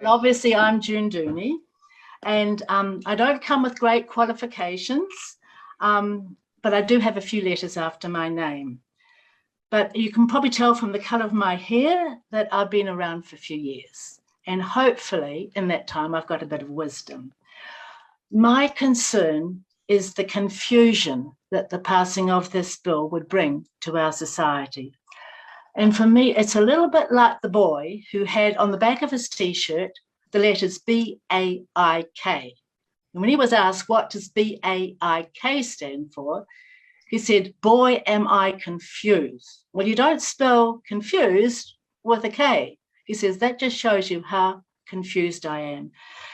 obviously I'm June Dooney, and I don't come with great qualifications, but I do have a few letters after my name. But you can probably tell from the colour of my hair that I've been around for a few years. And hopefully in that time, I've got a bit of wisdom. My concern is the confusion that the passing of this bill would bring to our society. And for me, it's a little bit like the boy who had on the back of his T-shirt the letters B-A-I-K. And when he was asked, what does B-A-I-K stand for? He said, boy, am I confused. Well, you don't spell confused with a K. He says, that just shows you how confused I am.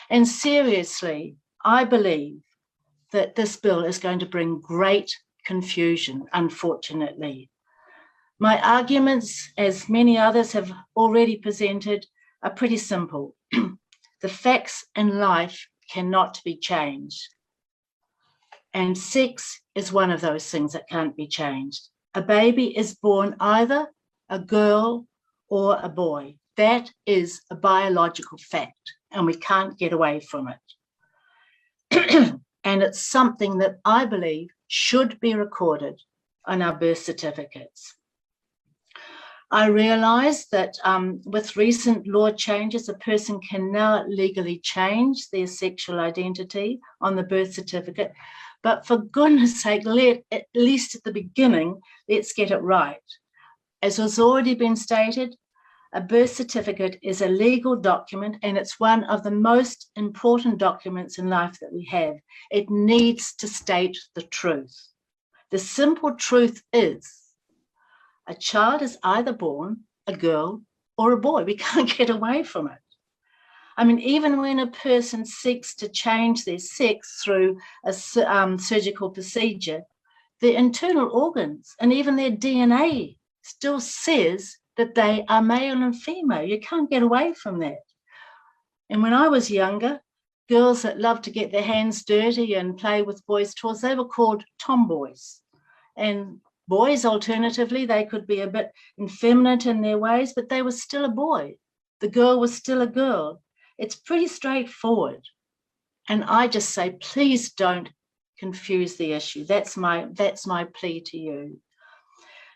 And seriously, I believe that this bill is going to bring great confusion, unfortunately. My arguments, as many others have already presented, are pretty simple. The facts in life cannot be changed. And sex is one of those things that can't be changed. A baby is born either a girl or a boy. That is a biological fact, and we can't get away from it. And it's something that I believe should be recorded on our birth certificates. I realise that with recent law changes, a person can now legally change their sexual identity on the birth certificate. But for goodness sake, at least at the beginning, let's get it right. As has already been stated, a birth certificate is a legal document, and it's one of the most important documents in life that we have. It needs to state the truth. The simple truth is, a child is either born a girl or a boy. We can't get away from it. I mean, even when a person seeks to change their sex through a surgical procedure, their internal organs and even their DNA still says that they are male and female. You can't get away from that. And when I was younger, girls that loved to get their hands dirty and play with boys' toys, they were called tomboys. And boys, alternatively, they could be a bit effeminate in their ways, but they were still a boy. The girl was still a girl. It's pretty straightforward. And I just say, please don't confuse the issue. That's my plea to you.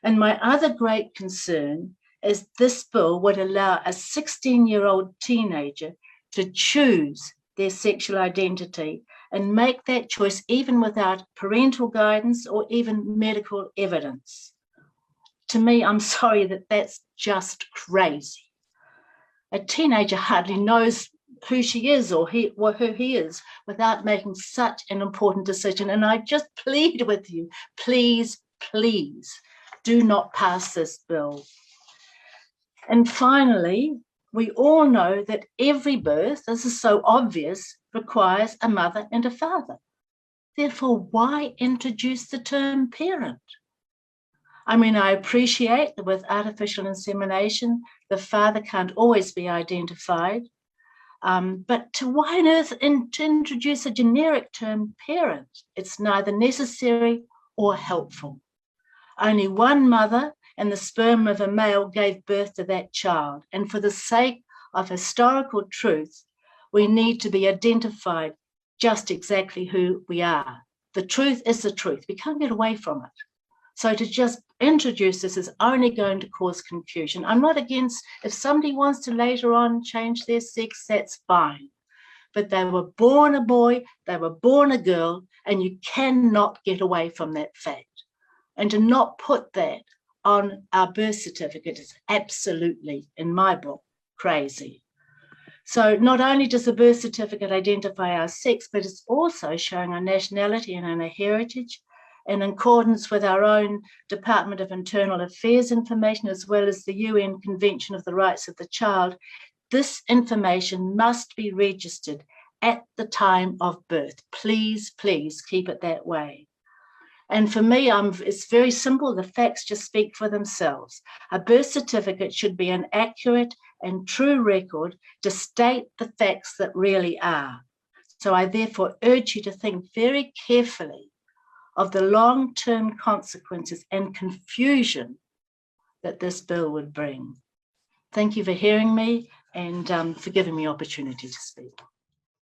And my other great concern is this bill would allow a 16-year-old teenager to choose their sexual identity and make that choice even without parental guidance or even medical evidence. To me, I'm sorry that that's just crazy. A teenager hardly knows who she is or who he is without making such an important decision. And I just plead with you, please, please do not pass this bill. And finally, we all know that every birth, this is so obvious, requires a mother and a father. Therefore, why introduce the term parent? I mean, I appreciate that with artificial insemination, the father can't always be identified. But why on earth to introduce a generic term parent? It's neither necessary or helpful. Only one mother and the sperm of a male gave birth to that child. And for the sake of historical truth, we need to be identified just exactly who we are. The truth is the truth. We can't get away from it. So to just introduce this is only going to cause confusion. I'm not against, if somebody wants to later on change their sex, that's fine. But they were born a boy, they were born a girl, and you cannot get away from that fact. And to not put that on our birth certificate is absolutely, in my book, crazy. So not only does the birth certificate identify our sex, but it's also showing our nationality and our heritage, in accordance with our own Department of Internal Affairs information, as well as the UN Convention of the Rights of the Child. This information must be registered at the time of birth. Please, please keep it that way. And for me, it's very simple. The facts just speak for themselves. A birth certificate should be an accurate and true record to state the facts that really are. So I therefore urge you to think very carefully of the long-term consequences and confusion that this bill would bring. Thank you for hearing me, and for giving me opportunity to speak.